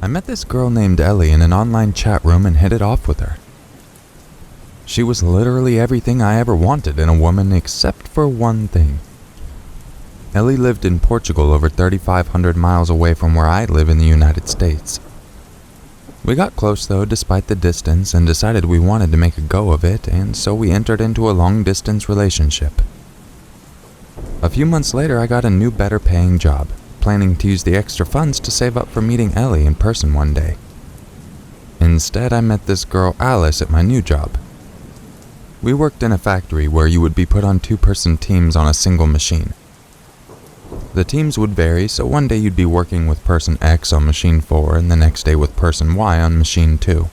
I met this girl named Ellie in an online chat room and hit it off with her. She was literally everything I ever wanted in a woman except for one thing. Ellie lived in Portugal, over 3,500 miles away from where I live in the United States. We got close though, despite the distance, and decided we wanted to make a go of it, and so we entered into a long-distance relationship. A few months later, I got a new, better-paying job, planning to use the extra funds to save up for meeting Ellie in person one day. Instead, I met this girl Alice at my new job. We worked in a factory where you would be put on two-person teams on a single machine. The teams would vary, so one day you'd be working with person X on machine 4 and the next day with person Y on machine 2.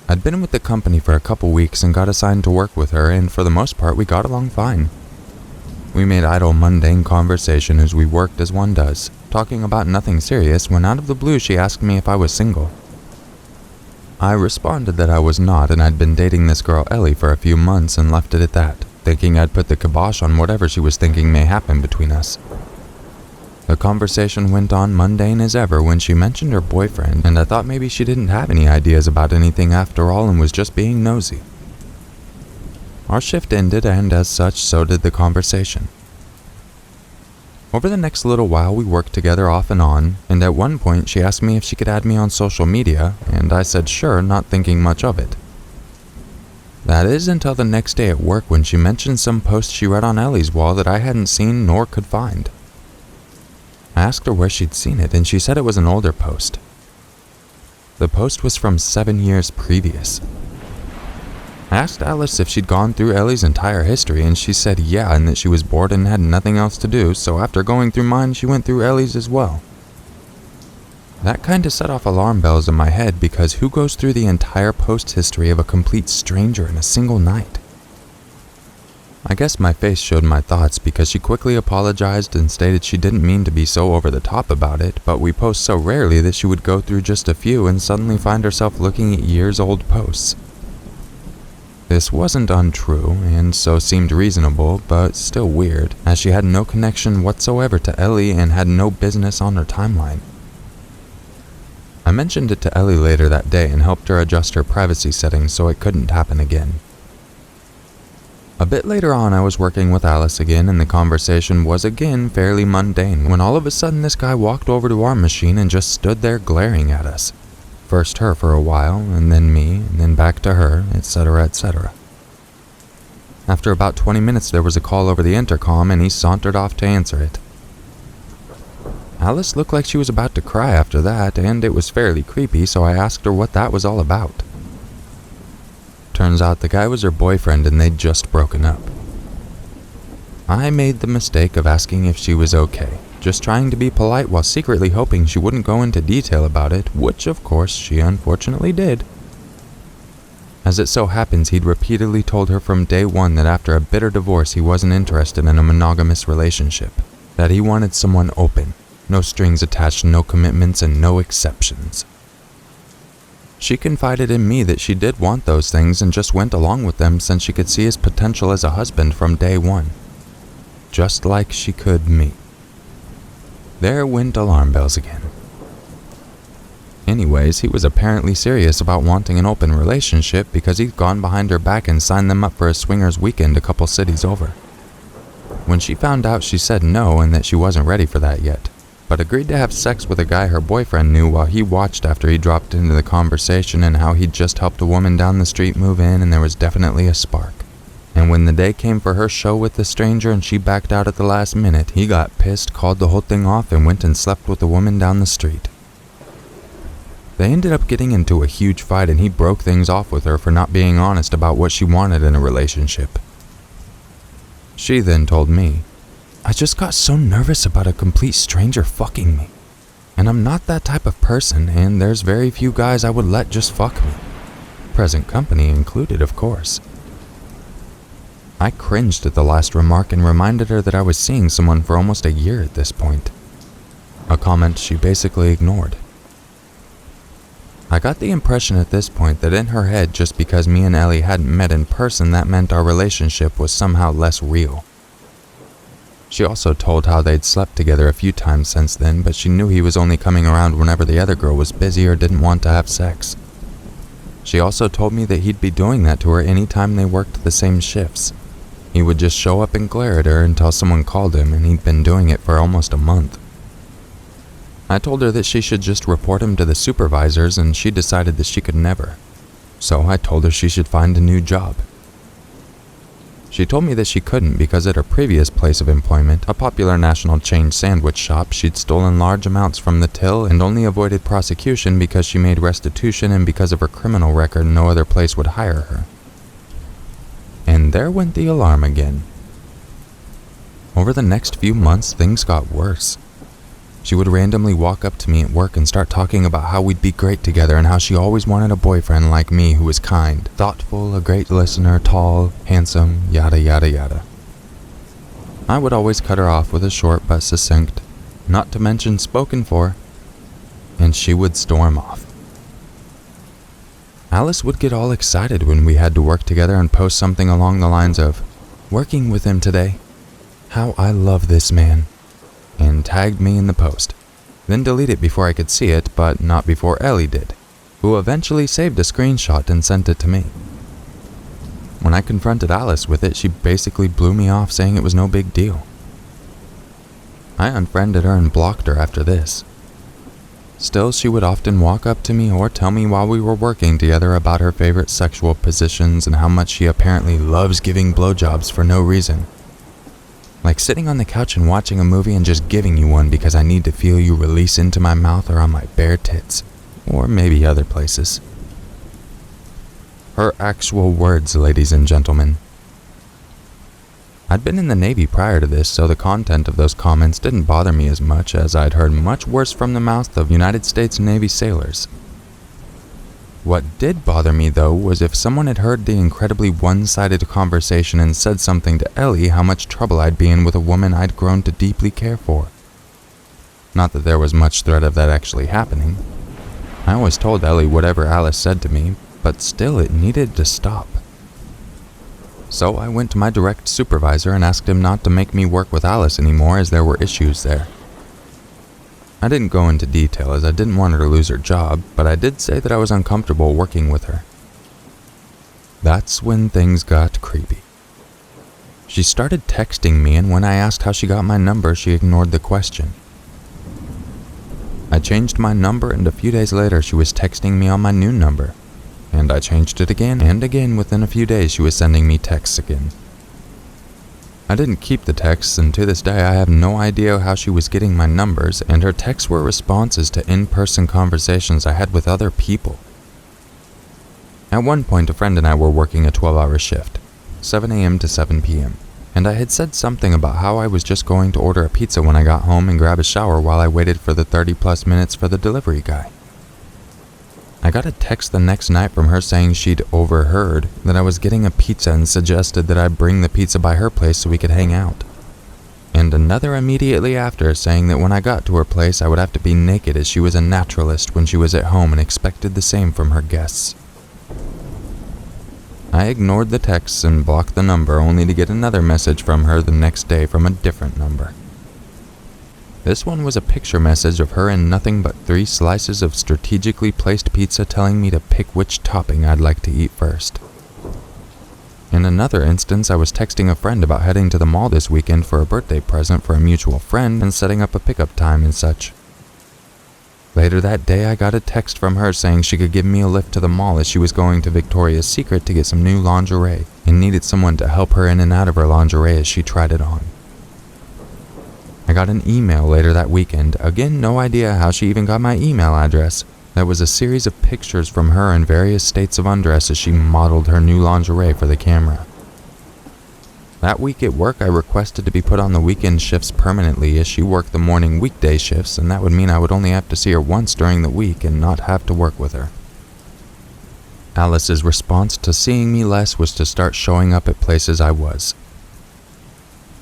I'd been with the company for a couple weeks and got assigned to work with her, and for the most part we got along fine. We made idle, mundane conversation as we worked as one does, talking about nothing serious, when out of the blue she asked me if I was single. I responded that I was not, and I'd been dating this girl Ellie for a few months and left it at that, thinking I'd put the kibosh on whatever she was thinking may happen between us. The conversation went on mundane as ever when she mentioned her boyfriend, and I thought maybe she didn't have any ideas about anything after all and was just being nosy. Our shift ended, and as such, so did the conversation. Over the next little while, we worked together off and on, and at one point she asked me if she could add me on social media, and I said sure, not thinking much of it. That is until the next day at work when she mentioned some post she read on Ellie's wall that I hadn't seen nor could find. I asked her where she'd seen it, and she said it was an older post. The post was from 7 years previous. I asked Alice if she'd gone through Ellie's entire history, and she said yeah, and that she was bored and had nothing else to do, so after going through mine, she went through Ellie's as well. That kinda set off alarm bells in my head, because who goes through the entire post history of a complete stranger in a single night? I guess my face showed my thoughts, because she quickly apologized and stated she didn't mean to be so over the top about it, but we post so rarely that she would go through just a few and suddenly find herself looking at years-old posts. This wasn't untrue, and so seemed reasonable, but still weird, as she had no connection whatsoever to Ellie and had no business on her timeline. I mentioned it to Ellie later that day and helped her adjust her privacy settings so it couldn't happen again. A bit later on, I was working with Alice again, and the conversation was again fairly mundane, when all of a sudden this guy walked over to our machine and just stood there glaring at us. First her for a while, and then me, and then back to her, etc., etc. After about 20 minutes there was a call over the intercom, and he sauntered off to answer it. Alice looked like she was about to cry after that, and it was fairly creepy, so I asked her what that was all about. Turns out the guy was her boyfriend and they'd just broken up. I made the mistake of asking if she was okay, just trying to be polite while secretly hoping she wouldn't go into detail about it, which of course she unfortunately did. As it so happens, he'd repeatedly told her from day one that after a bitter divorce he wasn't interested in a monogamous relationship, that he wanted someone open, no strings attached, no commitments, and no exceptions. She confided in me that she did want those things and just went along with them since she could see his potential as a husband from day one. Just like she could me. There went alarm bells again. Anyways, he was apparently serious about wanting an open relationship because he'd gone behind her back and signed them up for a swingers weekend a couple cities over. When she found out, she said no and that she wasn't ready for that yet, but agreed to have sex with a guy her boyfriend knew while he watched after he dropped into the conversation and how he'd just helped a woman down the street move in and there was definitely a spark. And when the day came for her show with the stranger and she backed out at the last minute, he got pissed, called the whole thing off, and went and slept with the woman down the street. They ended up getting into a huge fight and he broke things off with her for not being honest about what she wanted in a relationship. She then told me, "I just got so nervous about a complete stranger fucking me. And I'm not that type of person, and there's very few guys I would let just fuck me. Present company included, of course." I cringed at the last remark and reminded her that I was seeing someone for almost a year at this point. A comment she basically ignored. I got the impression at this point that in her head, just because me and Ellie hadn't met in person, that meant our relationship was somehow less real. She also told how they'd slept together a few times since then, but she knew he was only coming around whenever the other girl was busy or didn't want to have sex. She also told me that he'd be doing that to her any time they worked the same shifts. He would just show up and glare at her until someone called him, and he'd been doing it for almost a month. I told her that she should just report him to the supervisors, and she decided that she could never. So I told her she should find a new job. She told me that she couldn't because at her previous place of employment, a popular national chain sandwich shop, she'd stolen large amounts from the till and only avoided prosecution because she made restitution and because of her criminal record no other place would hire her. And there went the alarm again. Over the next few months, things got worse. She would randomly walk up to me at work and start talking about how we'd be great together and how she always wanted a boyfriend like me who was kind, thoughtful, a great listener, tall, handsome, yada yada yada. I would always cut her off with a short but succinct, not to mention spoken for, and she would storm off. Alice would get all excited when we had to work together and post something along the lines of, "Working with him today. How I love this man," and tagged me in the post, then delete it before I could see it, but not before Ellie did, who eventually saved a screenshot and sent it to me. When I confronted Alice with it, she basically blew me off saying it was no big deal. I unfriended her and blocked her after this. Still, she would often walk up to me or tell me while we were working together about her favorite sexual positions and how much she apparently loves giving blowjobs for no reason. Like sitting on the couch and watching a movie and just giving you one because I need to feel you release into my mouth or on my bare tits, or maybe other places. Her actual words, ladies and gentlemen. I'd been in the Navy prior to this, so the content of those comments didn't bother me as much as I'd heard much worse from the mouth of United States Navy sailors. What did bother me, though, was if someone had heard the incredibly one-sided conversation and said something to Ellie how much trouble I'd be in with a woman I'd grown to deeply care for. Not that there was much threat of that actually happening. I always told Ellie whatever Alice said to me, but still it needed to stop. So I went to my direct supervisor and asked him not to make me work with Alice anymore as there were issues there. I didn't go into detail as I didn't want her to lose her job, but I did say that I was uncomfortable working with her. That's when things got creepy. She started texting me, and when I asked how she got my number, she ignored the question. I changed my number, and a few days later she was texting me on my new number, and I changed it again and again. Within a few days she was sending me texts again. I didn't keep the texts, and to this day I have no idea how she was getting my numbers, and her texts were responses to in-person conversations I had with other people. At one point, a friend and I were working a 12-hour shift, 7 a.m. to 7 p.m., and I had said something about how I was just going to order a pizza when I got home and grab a shower while I waited for the 30-plus minutes for the delivery guy. I got a text the next night from her saying she'd overheard that I was getting a pizza and suggested that I bring the pizza by her place so we could hang out. And another immediately after saying that when I got to her place I would have to be naked as she was a naturalist when she was at home and expected the same from her guests. I ignored the texts and blocked the number only to get another message from her the next day from a different number. This one was a picture message of her and nothing but 3 slices of strategically placed pizza telling me to pick which topping I'd like to eat first. In another instance, I was texting a friend about heading to the mall this weekend for a birthday present for a mutual friend and setting up a pickup time and such. Later that day, I got a text from her saying she could give me a lift to the mall as she was going to Victoria's Secret to get some new lingerie and needed someone to help her in and out of her lingerie as she tried it on. I got an email later that weekend, again no idea how she even got my email address, that was a series of pictures from her in various states of undress as she modeled her new lingerie for the camera. That week at work I requested to be put on the weekend shifts permanently as she worked the morning weekday shifts, and that would mean I would only have to see her once during the week and not have to work with her. Alice's response to seeing me less was to start showing up at places I was.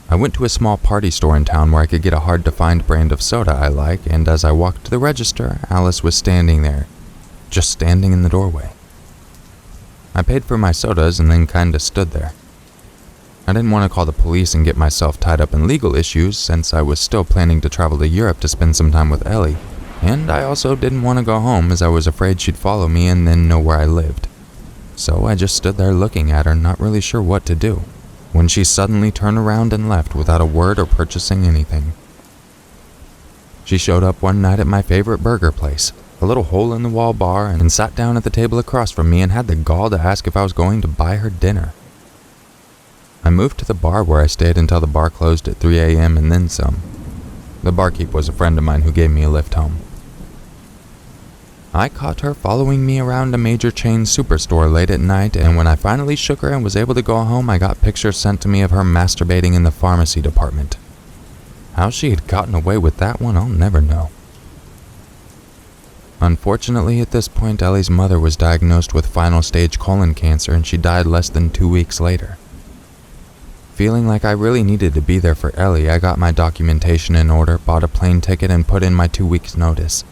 I went to a small party store in town where I could get a hard-to-find brand of soda I like, and as I walked to the register, Alice was standing there, just standing in the doorway. I paid for my sodas and then kinda stood there. I didn't want to call the police and get myself tied up in legal issues since I was still planning to travel to Europe to spend some time with Ellie, and I also didn't want to go home as I was afraid she'd follow me and then know where I lived. So I just stood there looking at her, not really sure what to do, when she suddenly turned around and left without a word or purchasing anything. She showed up one night at my favorite burger place, a little hole-in-the-wall bar, and sat down at the table across from me and had the gall to ask if I was going to buy her dinner. I moved to the bar where I stayed until the bar closed at 3 a.m. and then some. The barkeep was a friend of mine who gave me a lift home. I caught her following me around a major chain superstore late at night, and when I finally shook her and was able to go home, I got pictures sent to me of her masturbating in the pharmacy department. How she had gotten away with that one, I'll never know. Unfortunately, at this point, Ellie's mother was diagnosed with final stage colon cancer and she died less than 2 weeks later. Feeling like I really needed to be there for Ellie, I got my documentation in order, bought a plane ticket, and put in my 2 weeks' notice.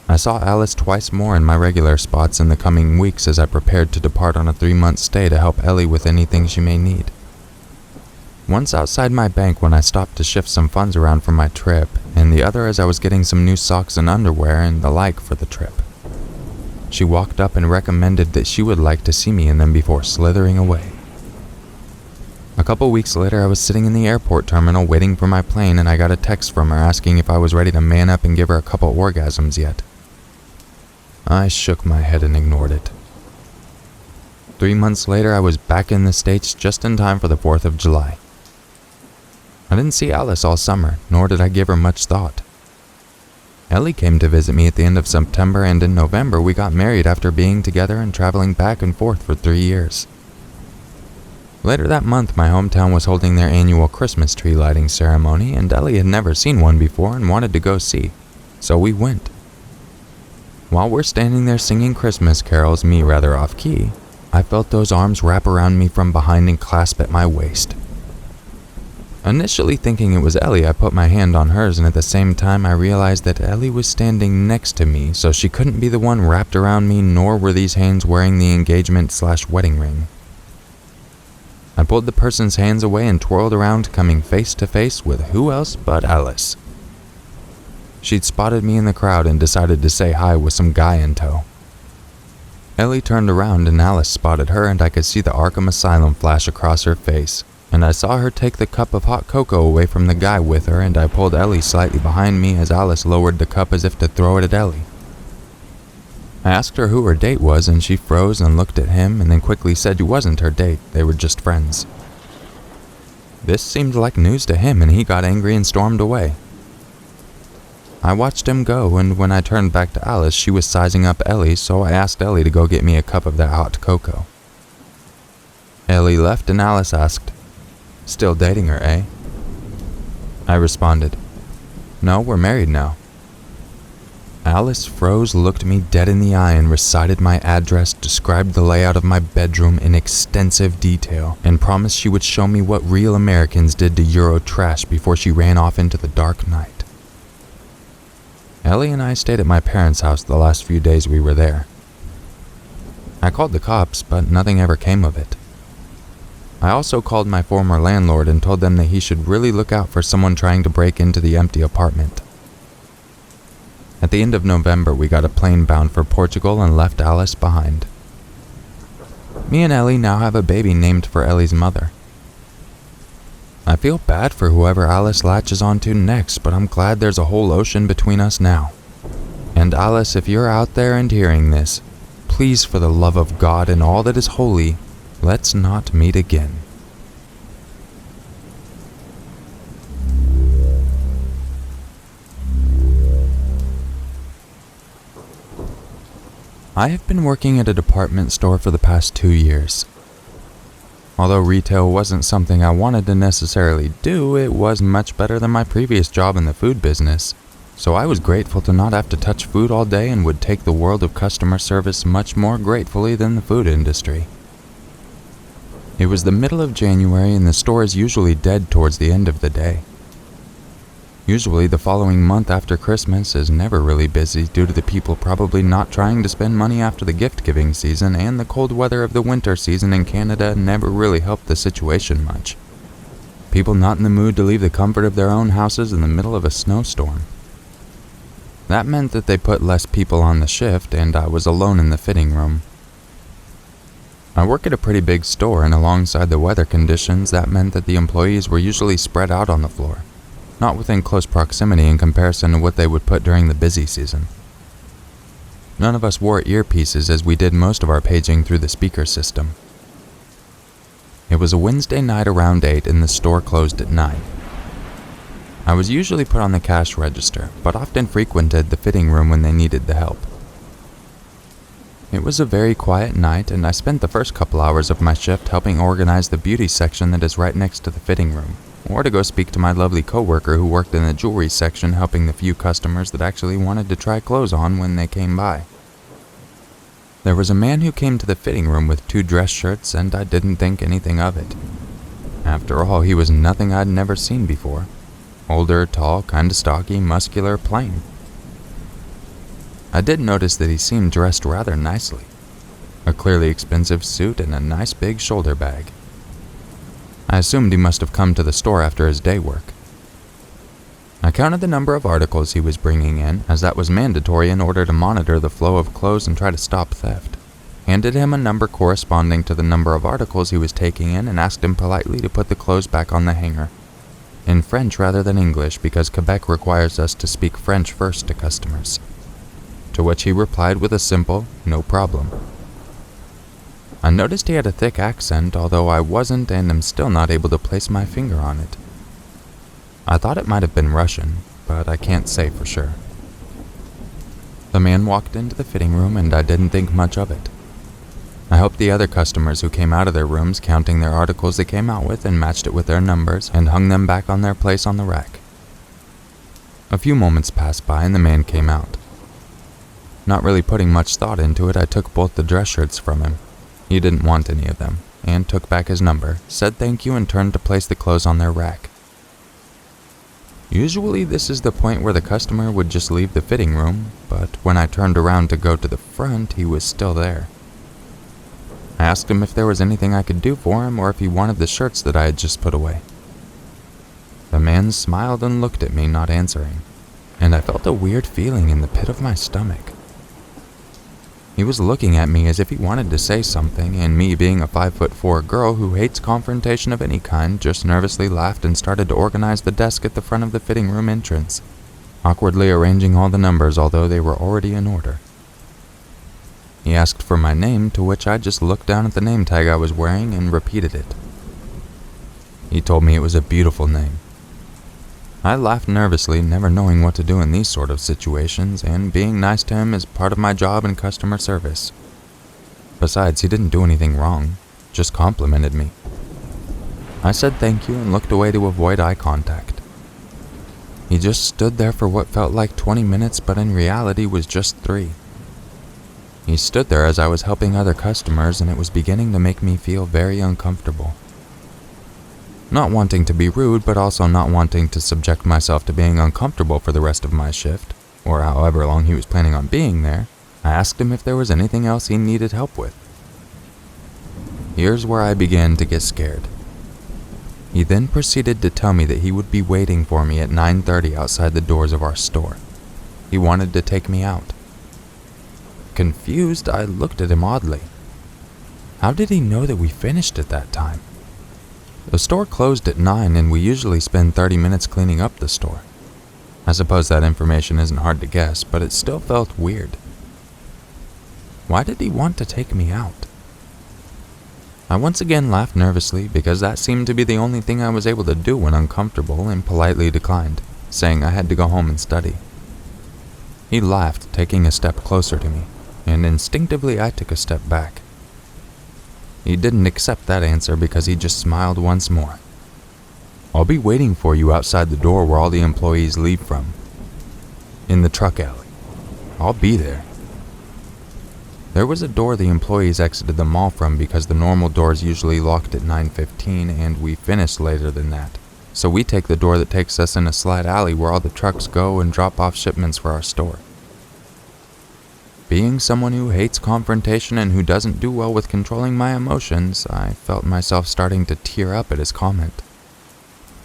I saw Alice twice more in my regular spots in the coming weeks as I prepared to depart on a 3-month stay to help Ellie with anything she may need. Once outside my bank when I stopped to shift some funds around for my trip, and the other as I was getting some new socks and underwear and the like for the trip. She walked up and recommended that she would like to see me in them before slithering away. A couple weeks later, I was sitting in the airport terminal waiting for my plane, and I got a text from her asking if I was ready to man up and give her a couple orgasms yet. I shook my head and ignored it. 3 months later, I was back in the States just in time for the 4th of July. I didn't see Alice all summer, nor did I give her much thought. Ellie came to visit me at the end of September, and in November we got married after being together and traveling back and forth for 3 years. Later that month, my hometown was holding their annual Christmas tree lighting ceremony, and Ellie had never seen one before and wanted to go see, so we went. While we're standing there singing Christmas carols, me rather off-key, I felt those arms wrap around me from behind and clasp at my waist. Initially thinking it was Ellie, I put my hand on hers, and at the same time I realized that Ellie was standing next to me, so she couldn't be the one wrapped around me, nor were these hands wearing the engagement/wedding ring. I pulled the person's hands away and twirled around, coming face to face with who else but Alice. She'd spotted me in the crowd and decided to say hi with some guy in tow. Ellie turned around and Alice spotted her, and I could see the Arkham Asylum flash across her face, and I saw her take the cup of hot cocoa away from the guy with her, and I pulled Ellie slightly behind me as Alice lowered the cup as if to throw it at Ellie. I asked her who her date was, and she froze and looked at him and then quickly said it wasn't her date, they were just friends. This seemed like news to him, and he got angry and stormed away. I watched him go, and when I turned back to Alice, she was sizing up Ellie, so I asked Ellie to go get me a cup of that hot cocoa. Ellie left and Alice asked, "Still dating her, eh?" I responded, "No, we're married now." Alice froze, looked me dead in the eye, and recited my address, described the layout of my bedroom in extensive detail, and promised she would show me what real Americans did to Euro trash before she ran off into the dark night. Ellie and I stayed at my parents' house the last few days we were there. I called the cops, but nothing ever came of it. I also called my former landlord and told them that he should really look out for someone trying to break into the empty apartment. At the end of November, we got a plane bound for Portugal and left Alice behind. Me and Ellie now have a baby named for Ellie's mother. I feel bad for whoever Alice latches onto next, but I'm glad there's a whole ocean between us now. And Alice, if you're out there and hearing this, please, for the love of God and all that is holy, let's not meet again. I have been working at a department store for the past 2 years. Although retail wasn't something I wanted to necessarily do, it was much better than my previous job in the food business, so I was grateful to not have to touch food all day and would take the world of customer service much more gratefully than the food industry. It was the middle of January and the store is usually dead towards the end of the day. Usually the following month after Christmas is never really busy due to the people probably not trying to spend money after the gift-giving season, and the cold weather of the winter season in Canada never really helped the situation much. People not in the mood to leave the comfort of their own houses in the middle of a snowstorm. That meant that they put less people on the shift, and I was alone in the fitting room. I work at a pretty big store, and alongside the weather conditions, that meant that the employees were usually spread out on the floor, not within close proximity in comparison to what they would put during the busy season. None of us wore earpieces as we did most of our paging through the speaker system. It was a Wednesday night around 8 and the store closed at 9. I was usually put on the cash register, but often frequented the fitting room when they needed the help. It was a very quiet night, and I spent the first couple hours of my shift helping organize the beauty section that is right next to the fitting room, or to go speak to my lovely coworker who worked in the jewelry section helping the few customers that actually wanted to try clothes on when they came by. There was a man who came to the fitting room with 2 dress shirts, and I didn't think anything of it. After all, he was nothing I'd never seen before. Older, tall, kinda stocky, muscular, plain. I did notice that he seemed dressed rather nicely. A clearly expensive suit and a nice big shoulder bag. I assumed he must have come to the store after his day work. I counted the number of articles he was bringing in, as that was mandatory in order to monitor the flow of clothes and try to stop theft. Handed him a number corresponding to the number of articles he was taking in and asked him politely to put the clothes back on the hanger. In French rather than English, because Quebec requires us to speak French first to customers. To which he replied with a simple, "No problem." I noticed he had a thick accent, although I wasn't and am still not able to place my finger on it. I thought it might have been Russian, but I can't say for sure. The man walked into the fitting room and I didn't think much of it. I helped the other customers who came out of their rooms counting their articles they came out with and matched it with their numbers and hung them back on their place on the rack. A few moments passed by and the man came out. Not really putting much thought into it, I took both the dress shirts from him. He didn't want any of them, and took back his number, said thank you, and turned to place the clothes on their rack. Usually this is the point where the customer would just leave the fitting room, but when I turned around to go to the front, he was still there. I asked him if there was anything I could do for him or if he wanted the shirts that I had just put away. The man smiled and looked at me, not answering, and I felt a weird feeling in the pit of my stomach. He was looking at me as if he wanted to say something, and me being a 5'4" girl who hates confrontation of any kind, just nervously laughed and started to organize the desk at the front of the fitting room entrance, awkwardly arranging all the numbers although they were already in order. He asked for my name, to which I just looked down at the name tag I was wearing and repeated it. He told me it was a beautiful name. I laughed nervously, never knowing what to do in these sort of situations, and being nice to him is part of my job in customer service. Besides, he didn't do anything wrong, just complimented me. I said thank you and looked away to avoid eye contact. He just stood there for what felt like 20 minutes, but in reality was just 3. He stood there as I was helping other customers, and it was beginning to make me feel very uncomfortable. Not wanting to be rude, but also not wanting to subject myself to being uncomfortable for the rest of my shift, or however long he was planning on being there, I asked him if there was anything else he needed help with. Here's where I began to get scared. He then proceeded to tell me that he would be waiting for me at 9:30 outside the doors of our store. He wanted to take me out. Confused, I looked at him oddly. How did he know that we finished at that time? The store closed at 9 and we usually spend 30 minutes cleaning up the store. I suppose that information isn't hard to guess, but it still felt weird. Why did he want to take me out? I once again laughed nervously because that seemed to be the only thing I was able to do when uncomfortable, and politely declined, saying I had to go home and study. He laughed, taking a step closer to me, and instinctively I took a step back. He didn't accept that answer because he just smiled once more. I'll be waiting for you outside the door where all the employees leave from. In the truck alley. I'll be there. There was a door the employees exited the mall from because the normal doors usually locked at 9:15 and we finished later than that, so we take the door that takes us in a side alley where all the trucks go and drop off shipments for our store. Being someone who hates confrontation and who doesn't do well with controlling my emotions, I felt myself starting to tear up at his comment.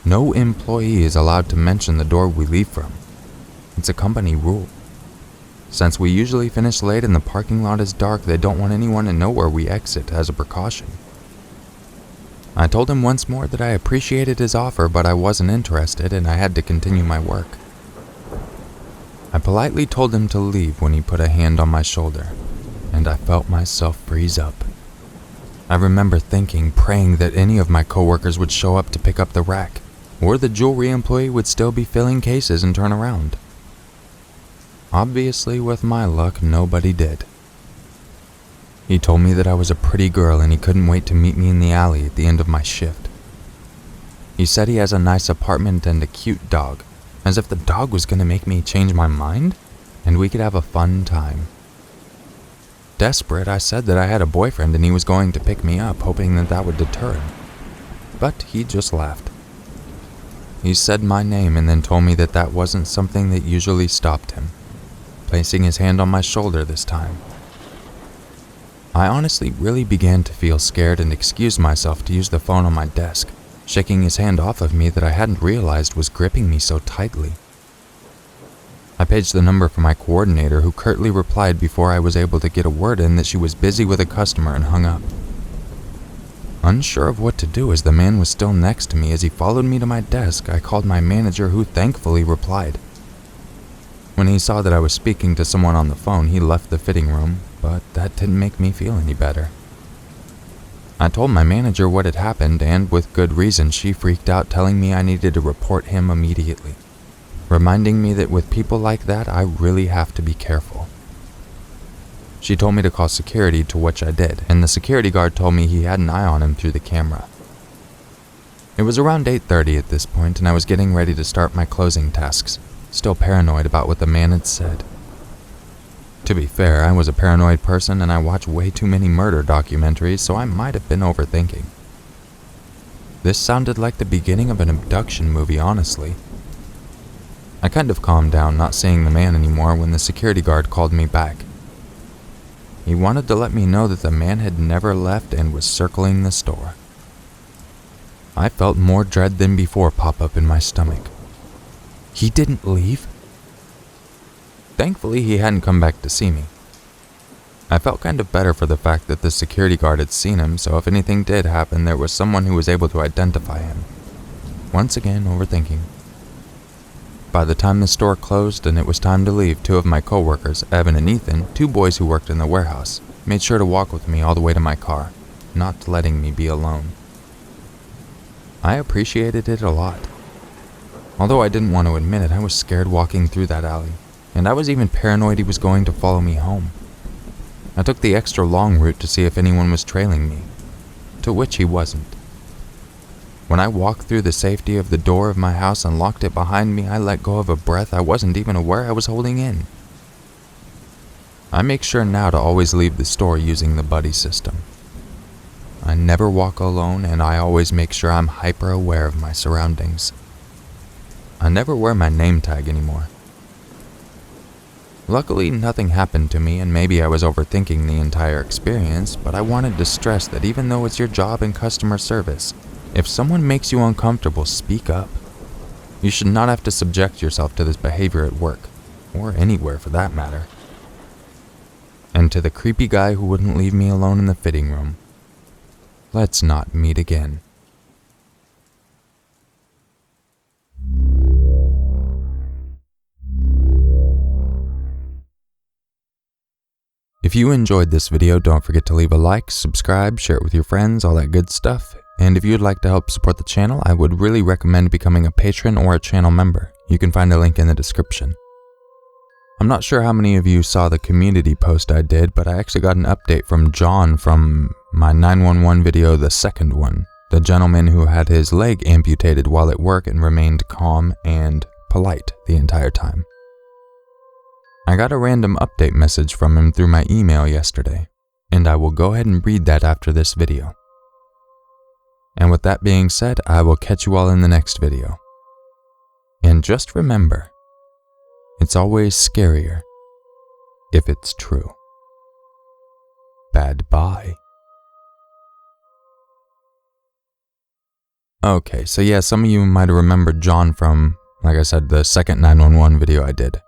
No employee is allowed to mention the door we leave from. It's a company rule. Since we usually finish late and the parking lot is dark, they don't want anyone to know where we exit as a precaution. I told him once more that I appreciated his offer, but I wasn't interested and I had to continue my work. I politely told him to leave when he put a hand on my shoulder, and I felt myself freeze up. I remember thinking, praying that any of my coworkers would show up to pick up the rack, or the jewelry employee would still be filling cases and turn around. Obviously, with my luck, nobody did. He told me that I was a pretty girl and he couldn't wait to meet me in the alley at the end of my shift. He said he has a nice apartment and a cute dog, as if the dog was going to make me change my mind and we could have a fun time. Desperate, I said that I had a boyfriend and he was going to pick me up, hoping that would deter him. But he just laughed. He said my name and then told me that wasn't something that usually stopped him, placing his hand on my shoulder this time. I honestly really began to feel scared and excused myself to use the phone on my desk, shaking his hand off of me that I hadn't realized was gripping me so tightly. I paged the number for my coordinator, who curtly replied before I was able to get a word in that she was busy with a customer, and hung up. Unsure of what to do as the man was still next to me as he followed me to my desk, I called my manager, who thankfully replied. When he saw that I was speaking to someone on the phone, he left the fitting room, but that didn't make me feel any better. I told my manager what had happened, and with good reason she freaked out, telling me I needed to report him immediately, reminding me that with people like that I really have to be careful. She told me to call security, to which I did, and the security guard told me he had an eye on him through the camera. It was around 8:30 at this point, and I was getting ready to start my closing tasks, still paranoid about what the man had said. To be fair, I was a paranoid person and I watch way too many murder documentaries, so I might have been overthinking. This sounded like the beginning of an abduction movie, honestly. I kind of calmed down, not seeing the man anymore, when the security guard called me back. He wanted to let me know that the man had never left and was circling the store. I felt more dread than before pop up in my stomach. He didn't leave? Thankfully, he hadn't come back to see me. I felt kind of better for the fact that the security guard had seen him, so if anything did happen, there was someone who was able to identify him. Once again, overthinking. By the time the store closed and it was time to leave, two of my coworkers, Evan and Ethan, two boys who worked in the warehouse, made sure to walk with me all the way to my car, not letting me be alone. I appreciated it a lot. Although I didn't want to admit it, I was scared walking through that alley, and I was even paranoid he was going to follow me home. I took the extra long route to see if anyone was trailing me, to which he wasn't. When I walked through the safety of the door of my house and locked it behind me, I let go of a breath I wasn't even aware I was holding in. I make sure now to always leave the store using the buddy system. I never walk alone, and I always make sure I'm hyper aware of my surroundings. I never wear my name tag anymore. Luckily, nothing happened to me, and maybe I was overthinking the entire experience, but I wanted to stress that even though it's your job in customer service, if someone makes you uncomfortable, speak up. You should not have to subject yourself to this behavior at work, or anywhere for that matter. And to the creepy guy who wouldn't leave me alone in the fitting room, let's not meet again. If you enjoyed this video, don't forget to leave a like, subscribe, share it with your friends, all that good stuff. And if you'd like to help support the channel, I would really recommend becoming a patron or a channel member. You can find a link in the description. I'm not sure how many of you saw the community post I did, but I actually got an update from John from my 911 video, the second one. The gentleman who had his leg amputated while at work and remained calm and polite the entire time. I got a random update message from him through my email yesterday, and I will go ahead and read that after this video. And with that being said, I will catch you all in the next video. And just remember, it's always scarier if it's true. Bad bye. Okay, so yeah, some of you might have remembered John from, like I said, the second 911 video I did.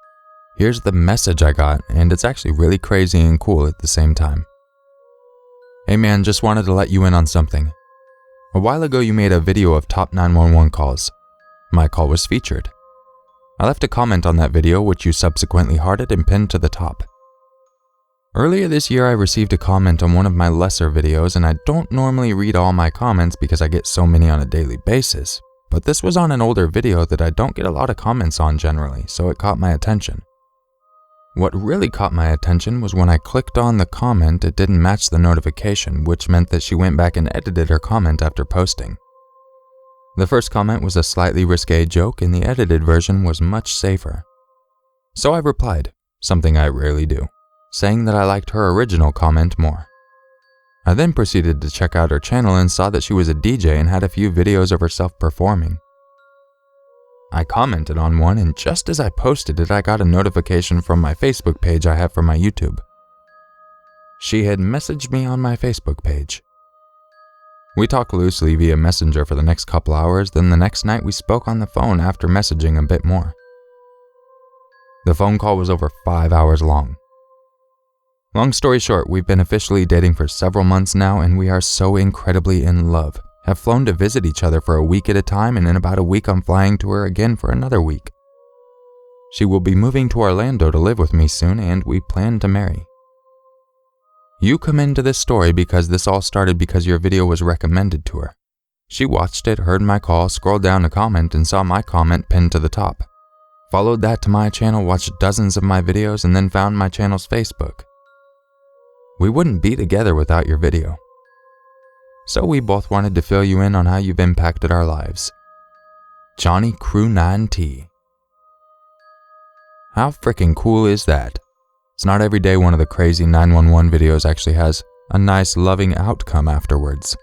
Here's the message I got, and it's actually really crazy and cool at the same time. Hey man, just wanted to let you in on something. A while ago you made a video of top 911 calls. My call was featured. I left a comment on that video, which you subsequently hearted and pinned to the top. Earlier this year I received a comment on one of my lesser videos, and I don't normally read all my comments because I get so many on a daily basis, but this was on an older video that I don't get a lot of comments on generally, so it caught my attention. What really caught my attention was when I clicked on the comment, it didn't match the notification, which meant that she went back and edited her comment after posting. The first comment was a slightly risque joke, and the edited version was much safer. So I replied, something I rarely do, saying that I liked her original comment more. I then proceeded to check out her channel and saw that she was a DJ and had a few videos of herself performing. I commented on one, and just as I posted it, I got a notification from my Facebook page I have for my YouTube. She had messaged me on my Facebook page. We talked loosely via Messenger for the next couple hours, then the next night we spoke on the phone after messaging a bit more. The phone call was over 5 hours long. Long story short, we've been officially dating for several months now, and we are so incredibly in love. Have flown to visit each other for a week at a time, and in about a week I'm flying to her again for another week. She will be moving to Orlando to live with me soon, and we plan to marry. You come into this story because this all started because your video was recommended to her. She watched it, heard my call, scrolled down to comment, and saw my comment pinned to the top. Followed that to my channel, watched dozens of my videos, and then found my channel's Facebook. We wouldn't be together without your video. So we both wanted to fill you in on how you've impacted our lives. Johnny Crew 9T. How freaking cool is that? It's not every day one of the crazy 911 videos actually has a nice loving outcome afterwards.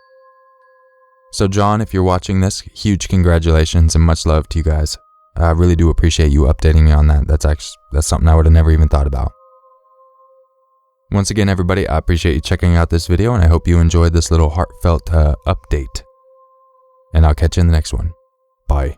So John, if you're watching this, huge congratulations and much love to you guys. I really do appreciate you updating me on that. That's something I would have never even thought about. Once again, everybody, I appreciate you checking out this video, and I hope you enjoyed this little heartfelt update. And I'll catch you in the next one. Bye.